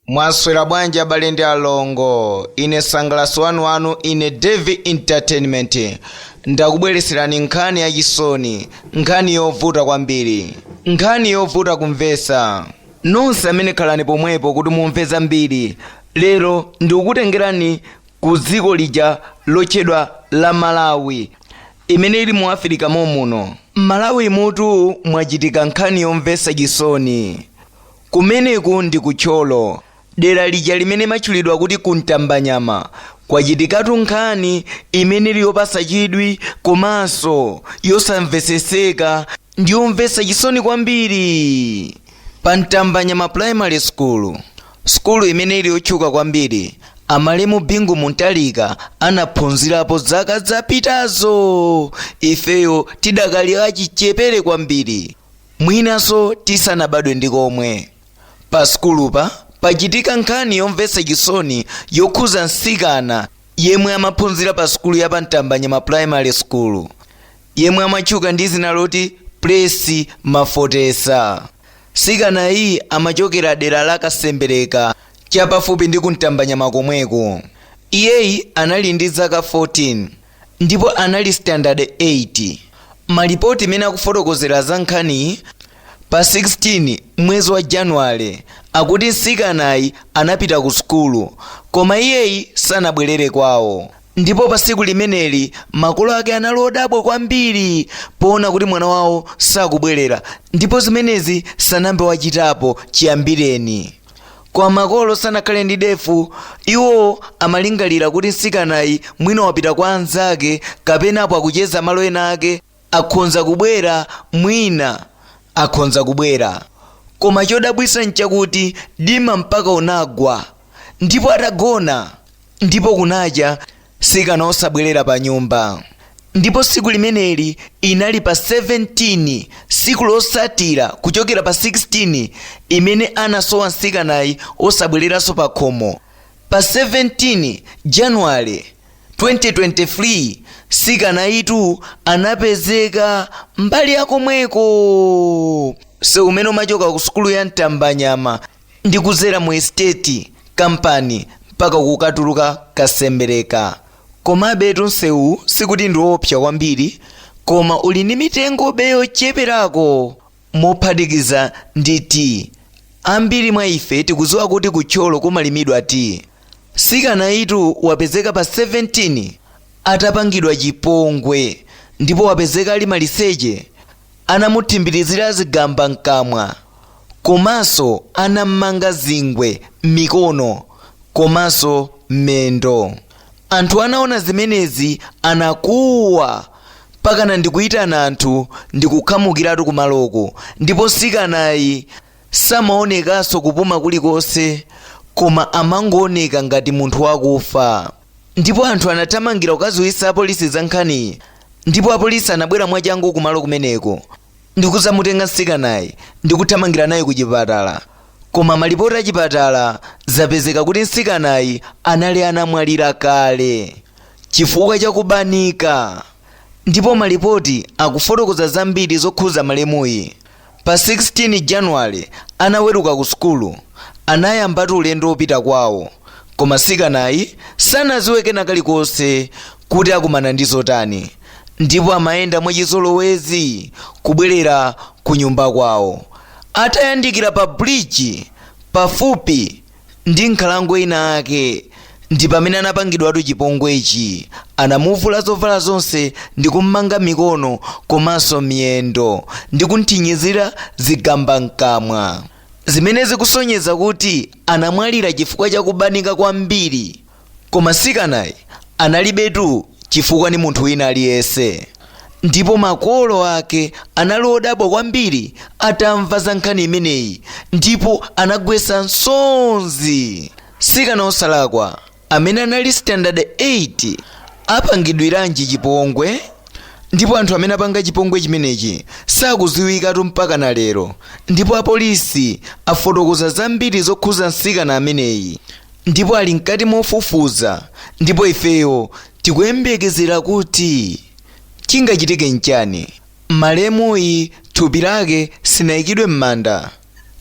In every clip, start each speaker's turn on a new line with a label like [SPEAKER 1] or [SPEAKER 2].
[SPEAKER 1] Mwaswera bwanji abale ndi alongo, ine sangalasi wanu ine DAVIE Entertainment ndakubwereserani nkhani yachisoni, nkhani yovuta kwambiri, nkhani yovuta kumvesa. Nonse amene khalani pomwepo kuti mumve zambiri, lero ndikukutengerani ku dziko lija lotchedwa la Malawi, imene ili mu Africa momuno. Malawi mutu mwachitika nkhani yomvesa chisoni. Kumeneku ndi kutcholo, dera lija limene matchulidwa kuti kuntambanyama, kwachitikatu nkhani imene liyopasa chidwi komanso yosamveseseka ndi yomvesa chisoni kwambiri. Pa Ntambanyama Primary School, skulu imene ili yotchuka kwambiri, amalemu Bingu Muntalika anaphunzirapo zaka zapitazo. Ifeyo tidakali achichepere kwambiri, mwinaso tisanabadwe ndi komwe. Pa skulupa pachitika nkhani yomvesa chisoni yokhuza mtsikana yemwe amaphunzira pa skulu ya pa Ntambanyama Primary School, yemwe amatchuka ndi zina loti Presi Mafotesa. Mtsikana iyi amachokera dera la Kasembereka chapafupi ndi kuntambanyama komweko. Iyeyi anali ndi zaka 14 ndipo anali standard 8. Malipoti mene akufotokozera za nkhani pa 16 mwezi wa Januwale akuti mtsikanayi anapita ku skulu, koma iyeyi sanabwerere kwawo. Ndipo pa tsiku limeneli makolo ake analodabwa kwambiri poona kuti mwana wawo sakubwerera, ndipo zimenezi sanambe wachitapo chiyambireni. Kwa makolo sanakhale ndi defu, iwo amalingalira kuti mtsikanayi mwina wapita kwa anzake kapenapo akucheza malo ena ake, akhonza kubwera, mwina akhonza kubwera. Koma chodabwisa nchakuti dima mpaka unagwa, ndipo atagona ndipo kunacha mtsikana osabwerera pa nyumba. Ndipo tsiku limeneli inali pa 17, tsiku losatira kuchokera pa 16 imene anasowa mtsikanayi osabwereranso pa khomo. Pa 17 Januwale 2023 mtsikanayitu anapezeka mbali yakomweko. Sewu umene umachoka ku skulu ya Ntambanyama ndi kuzera mu estate kampani mpaka kukatuluka Kasembereka. Komabe tunsewu sikuti ndi woopsa kwambiri, koma uli ndi mitengo beyo cheperako mophatikiza ndi ti. Ambiri mwa ife tikudziwa kuti kutcholo kumalimidwa ti. Mtsikanayitu wapezeka pa 17 atapangidwa chipongwe, ndipo wapezeka ali maliseche, anamuthimbitizira zigamba mkamwa, komanso anammanga zingwe mikono komanso mendo. Anthu anaona zimenezi anakuwa pakana ndikuyitana anthu ndikukhamukiratu kumaloko, ndipo mtsikanayi samaonekanso kupuma kulikonse, koma amangooneka ngati munthu wakufa. Ndipo anthu anathamangira kukaziwitsa apolisi za nkhaniyi, ndipo apolisi anabwera mwachangu kumalo kumeneko ndikuzamutenga mtsikanayi ndikuthamangira naye ku chipatala. Koma malipoti a chipatala zapezeka kuti mtsikanayi anali anamwalira kale chifukwa chakubanika. Ndipo malipoti akufotokoza zambiri zokhuza malemuyi. Pa 16 Januwale anaweruka ku skulu, anayambatu ulendo wopita kwawo, koma mtsikanayi sanaziweke kalikonse kuti akumana ndi zotani, ndipo amayenda mwachizolowezi kubwerera ku nyumba kwawo. Atayandikira pa bridge pafupi ndi nkhalango ina ake, ndi pamene anapangidwatu chipongwechi. Anamuvula zovala zonse ndi kummanga mikono komanso miyendo ndi kunthinyizira zigamba mkamwa, zimene zikusonyeza kuti anamwalira chifukwa chakubanika kwambiri. Koma mtsikanayi analibetu chifukwa ni munthu wina aliyense. Ndipo makolo ake analodabwa kwambiri atamva za nkhani imeneyi, ndipo anagwetsa nsonzi. Mtsikana osalakwa amene anali standard 8 apangidwiranji chipongwe, ndipo anthu amene apanga chipongwe chimenechi sakuziwikatu mpaka na lero. Ndipo apolisi afotokoza zambiri zokhuza mtsikana ameneyi, ndipo ali mkati mofufuza. Ndipo ifeyo tikuyembekezera kuti chingachitike nchani. Malemuyi thupi lake sinayikidwe m'manda,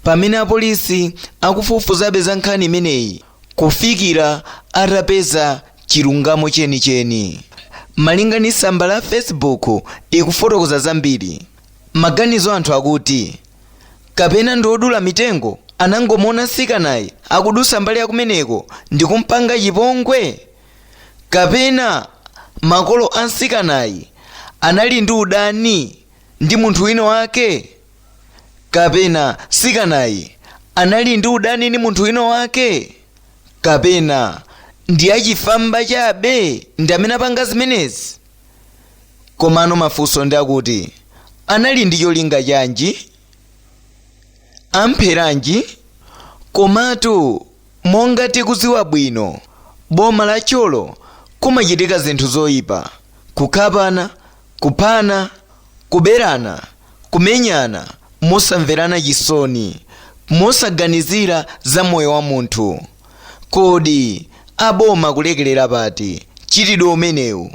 [SPEAKER 1] pamene apolisi akufufuzabe za nkhani imeneyi kufikira atapeza chilungamo chenicheni. Malinga ndi tsamba la Facebook ikufotokoza zambiri. Maganizo anthu akuti kapena ndiodula mitengo anangomona sikanayi akudusa mbali akumeneko ndi kumpanga chipongwe, kapena makolo a nsikanayi anali ndi udani ndi munthu wina wake, kapena sikanayi anali ndi udani ndi munthu wina wake, kapena ndi achifamba chabe ndi amene apanga zimenezi. Komano mafunso ndi akuti anali ndi cholinga chanji, ampheranji? Komatu monga tikuziwa bwino, boma la cholo kumachitika zinthu zoyipa: kukapana, kuphana, kuberana, kumenyana mosamverana chisoni, mosaganizira za moyo wa munthu. Kodi aboma kulekelera pati chitidwe umenewu?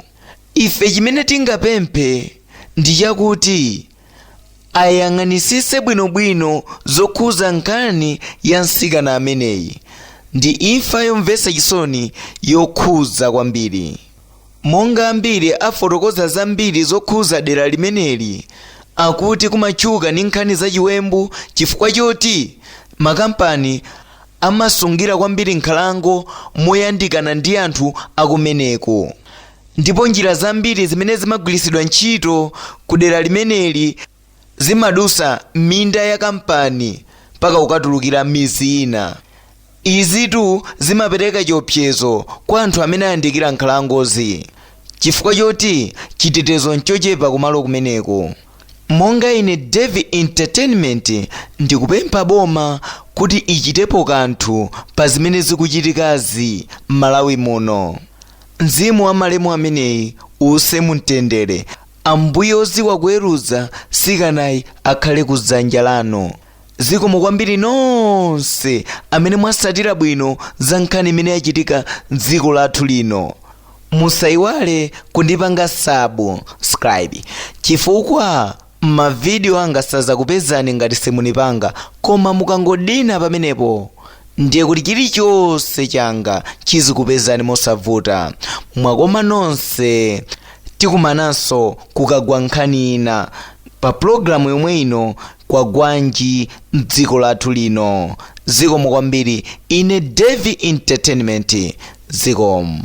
[SPEAKER 1] Ife chimene tingapemphe ndi chakuti ayang'anisise bwinobwino zokhuza nkhani ya nsikana ameneyi. Ndi imfa yomvetsa chisoni yokhuza kwambiri. Monga ambiri afotokoza zambiri zokhuza dera limeneli, akuti kumachuka ndi nkhani zachiwembu chifukwa choti makampani amasungira kwambiri nkhalango moyandikana ndi anthu akumeneko. Ndipo njira zambiri zimene zimagwiritsidwa ntchito ku dera limeneli zimadusa minda ya kampani paka ukatulukira mizi ina. Izitu zimapereka chiopsezo kwa anthu amene ayandikira nkhalangozi chifukwa choti chitetezo nchochepa kumalo kumeneko. Monga ine DAVIE Entertainment ndikupempha boma kuti ichitepo kanthu pa zimene zikuchitikazi Malawi muno. Mzimu wa malemu ameneyi uuse mumtendere. Ambuye oziwa kuweruza sikanayi akhale kudzanja lanu. Zikomo kwambiri nonse amene mwasatira bwino za nkhani imene yachitika m'dziko lathu lino. Musayiwale kundipanga subscribe chifukwa mavidiyo anga sazakupezani ngati simunipanga, koma mukangodina pamenepo ndiye kuti chilichonse changa chizikupezani mosavuta. Mwakoma nonse, tikumananso kukagwa nkhani ina pa programu yomwe ino kwagwanji m'dziko lathu lino. Zikomo kwambiri. Ine DAVIE Entertainment. Zikomo.